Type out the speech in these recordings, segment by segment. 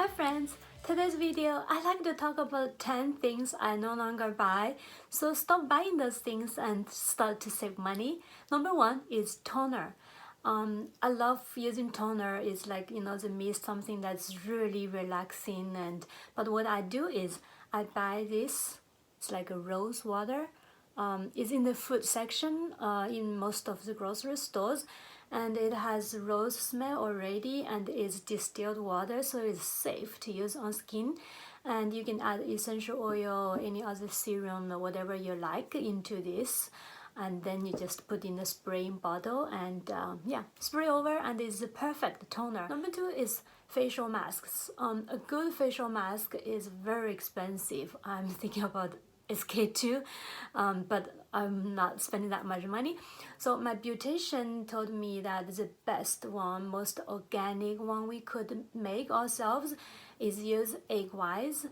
Hi friends! Today's video, I like to talk about 10 things I no longer buy. So stop buying those things and start to save money. Number one is toner. I love using toner. It's like, the mist, something that's really relaxing. But what I do is I buy this. It's like a rose water. It's in the food section in most of the grocery stores, and it has rose smell already and is distilled water, so it's safe to use on skin. And you can add essential oil or any other serum or whatever you like into this, and then you just put in a spraying bottle and spray over, and it's a perfect toner. Number two is facial masks. A good facial mask is very expensive. I'm thinking about SK2, but I'm not spending that much money. So my beautician told me that the best one, most organic one we could make ourselves is use egg whites.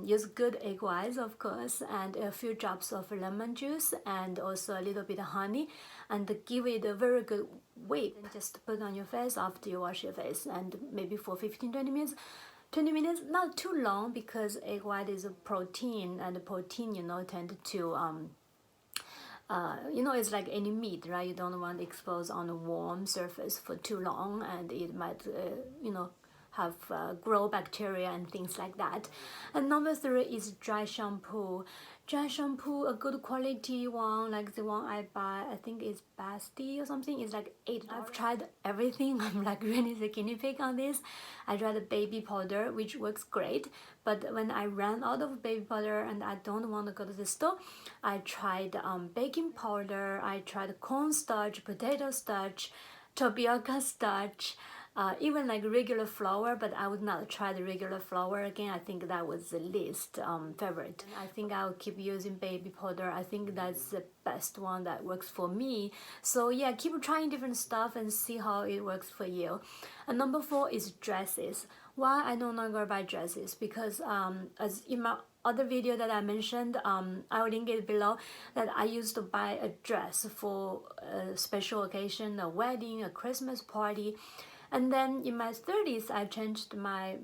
Use good egg whites, of course, and a few drops of lemon juice and also a little bit of honey, and give it a very good whip. And just put on your face after you wash your face, and maybe for 15-20 minutes. 20 minutes, not too long, because egg white is a protein, and the protein, tend to it's like any meat, right? You don't want to expose on a warm surface for too long, and it might have grow bacteria and things like that. And number three is dry shampoo. Dry shampoo, a good quality one, like the one I buy, I think it's Basti or something, is like $8. I've tried everything. I'm like really the guinea pig on this. I tried the baby powder, which works great, but when I ran out of baby powder and I don't want to go to the store, I tried baking powder, I tried cornstarch, potato starch, tapioca starch, even like regular flour, but I would not try the regular flour again. I think that was the least favorite. I think I'll keep using baby powder. I think that's the best one that works for me. So yeah, keep trying different stuff and see how it works for you. And number four is dresses. Why I no longer buy dresses? Because as in my other video that I mentioned, I will link it below, that I used to buy a dress for a special occasion, a wedding, a Christmas party. And then in my 30s, I changed my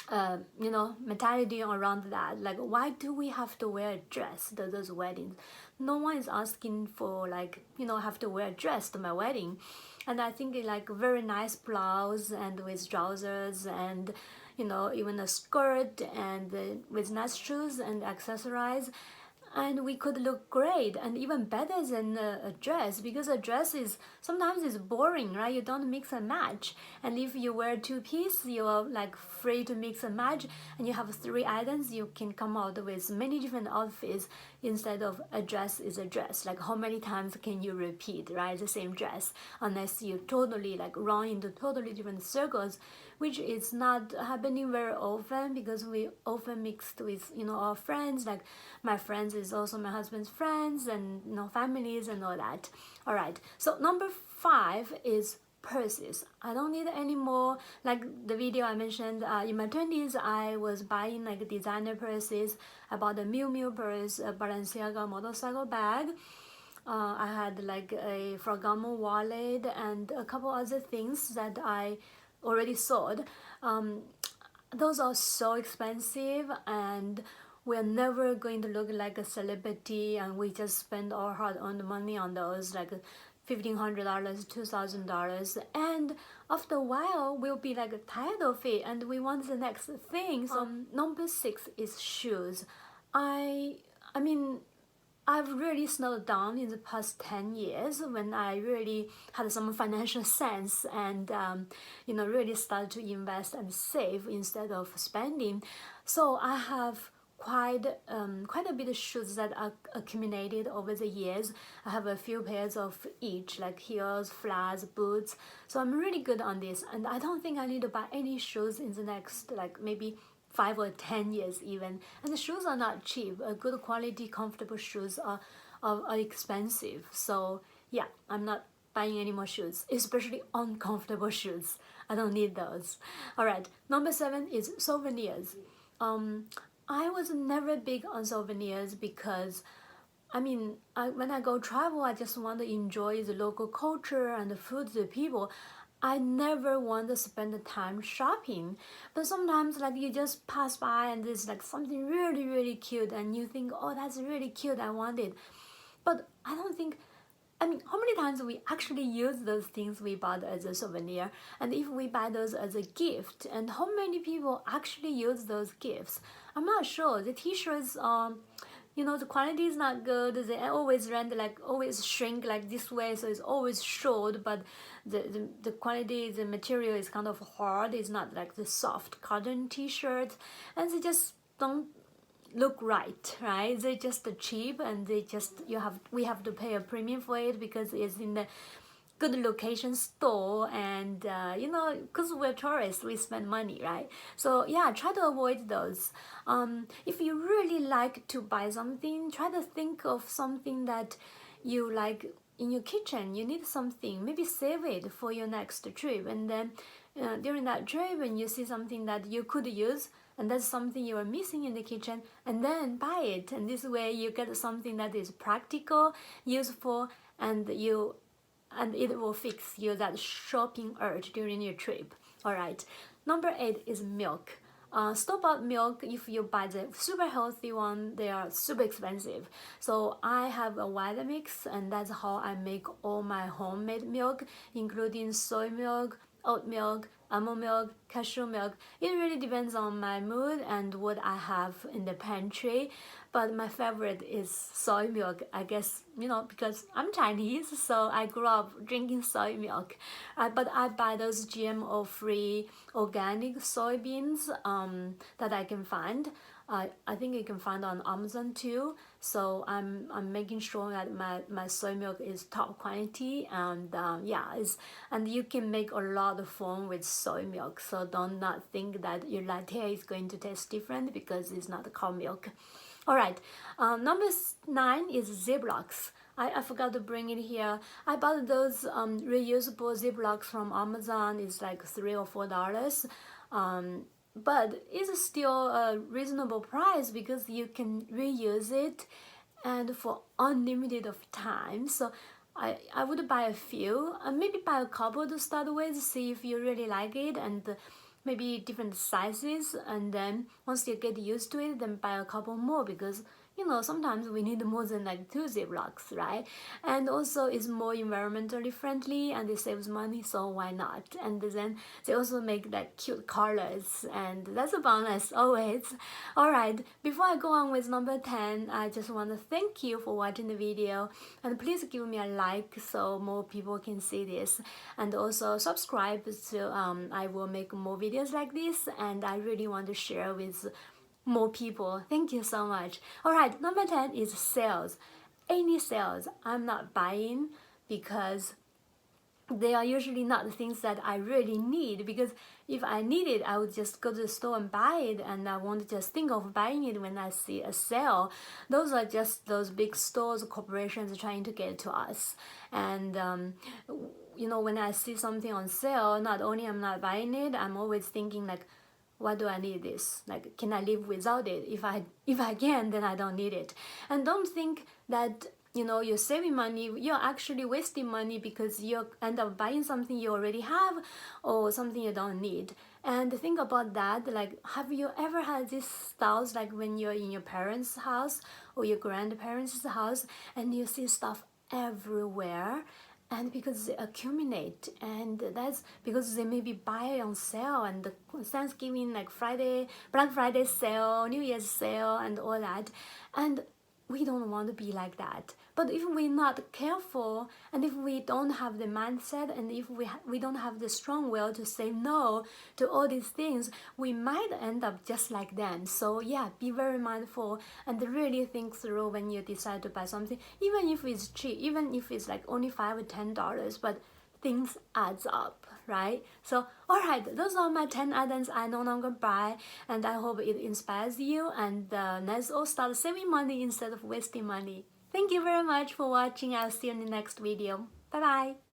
mentality around that. Like, why do we have to wear a dress to those weddings? No one is asking for have to wear a dress to my wedding. And I think like very nice blouse and with trousers and even a skirt and with nice shoes and accessories, and we could look great and even better than a dress, because a dress is sometimes is boring, right? You don't mix and match, and if you wear two-piece, you're like free to mix and match, and you have three items, you can come out with many different outfits instead of a dress is a dress. Like, how many times can you repeat, right, the same dress, unless you totally like run into totally different circles, which is not happening very often, because we often mixed with our friends. Like, my friends is also my husband's friends, and families and all that. All right, so number five is purses. I don't need any more. Like the video I mentioned, in my 20s, I was buying like designer purses. I bought a Miu Miu purse, a Balenciaga motorcycle bag. I had like a Ferragamo wallet and a couple other things that I already sold. Those are so expensive, and we're never going to look like a celebrity, and we just spend our hard-earned money on those, like $1,500, $2,000, and after a while we'll be like tired of it and we want the next thing. So number six is shoes. I mean, I've really slowed down in the past 10 years when I really had some financial sense and really started to invest and save instead of spending. So I have quite a bit of shoes that are accumulated over the years. I have a few pairs of each, like heels, flats, boots. So I'm really good on this, and I don't think I need to buy any shoes in the next like maybe 5 or 10 years even. And the shoes are not cheap. Good quality, comfortable shoes are expensive. So yeah, I'm not buying any more shoes, especially uncomfortable shoes. I don't need those. All right, number seven is souvenirs. I was never big on souvenirs because when I go travel, I just want to enjoy the local culture and the food, the people. I never want to spend the time shopping, but sometimes like you just pass by and there's like something really really cute and you think, oh, that's really cute, I want it. But I don't think, I mean, how many times we actually use those things we bought as a souvenir, and if we buy those as a gift, and how many people actually use those gifts? I'm not sure. The t-shirts, the quality is not good. They always rent like always shrink like this way, so it's always short. But the quality, the material is kind of hard. It's not like the soft cotton t-shirt, and they just don't look right? They just cheap, and we have to pay a premium for it because it's in the good location store, and because we're tourists, we spend money, right? So yeah, try to avoid those. If you really like to buy something, try to think of something that you like in your kitchen. You need something, maybe save it for your next trip, and then during that trip when you see something that you could use and that's something you are missing in the kitchen, and then buy it, and this way you get something that is practical, useful, and it will fix you that shopping urge during your trip. All right, number 8 is milk. Store-bought milk, if you buy the super healthy one, they are super expensive. So I have a Vitamix, and that's how I make all my homemade milk, including soy milk, oat milk, almond milk, cashew milk. It really depends on my mood and what I have in the pantry. But my favorite is soy milk, I guess, because I'm Chinese, so I grew up drinking soy milk. But I buy those GMO-free organic soybeans that I can find. I think you can find on Amazon too. So I'm making sure that my soy milk is top quality, and and you can make a lot of foam with soy milk. So don't not think that your latte is going to taste different because it's not cow milk. All right, number 9 is Ziplocs. I forgot to bring it here. I bought those reusable Ziplocs from Amazon. It's like $3 or $4. But it's still a reasonable price because you can reuse it and for unlimited of time. So I would buy a few, maybe buy a couple to start with, see if you really like it, and maybe different sizes, and then once you get used to it, then buy a couple more, because sometimes we need more than like 2 Ziplocs, right? And also it's more environmentally friendly and it saves money, so why not? And then they also make like cute colors, and that's a bonus always. All right, before I go on with number 10, I just want to thank you for watching the video, and please give me a like so more people can see this, and also subscribe so I will make more videos like this, and I really want to share with more people. Thank you so much. All right, number 10 is sales. Any sales I'm not buying because they are usually not the things that I really need, because if I need it, I would just go to the store and buy it, and I won't just think of buying it when I see a sale. Those are just those big stores, corporations trying to get to us. And when I see something on sale, not only I'm not buying it, I'm always thinking like, why do I need this? Like, can I live without it? If I can, then I don't need it. And don't think that you're saving money. You're actually wasting money because you end up buying something you already have or something you don't need. And think about that. Like, have you ever had these styles like when you're in your parents' house or your grandparents' house and you see stuff everywhere? And because they accumulate, and that's because they maybe buy on sale, and the Thanksgiving, like Black Friday sale, New Year's sale, and all that. And we don't want to be like that. But if we're not careful, and if we don't have the mindset, and if we don't have the strong will to say no to all these things, we might end up just like them. So yeah, be very mindful and really think through when you decide to buy something, even if it's cheap, even if it's like only $5 or $10, but things adds up, right? So all right, those are my 10 items I no longer buy, and I hope it inspires you, and let's all start saving money instead of wasting money. Thank you very much for watching. I'll see you in the next video. Bye bye.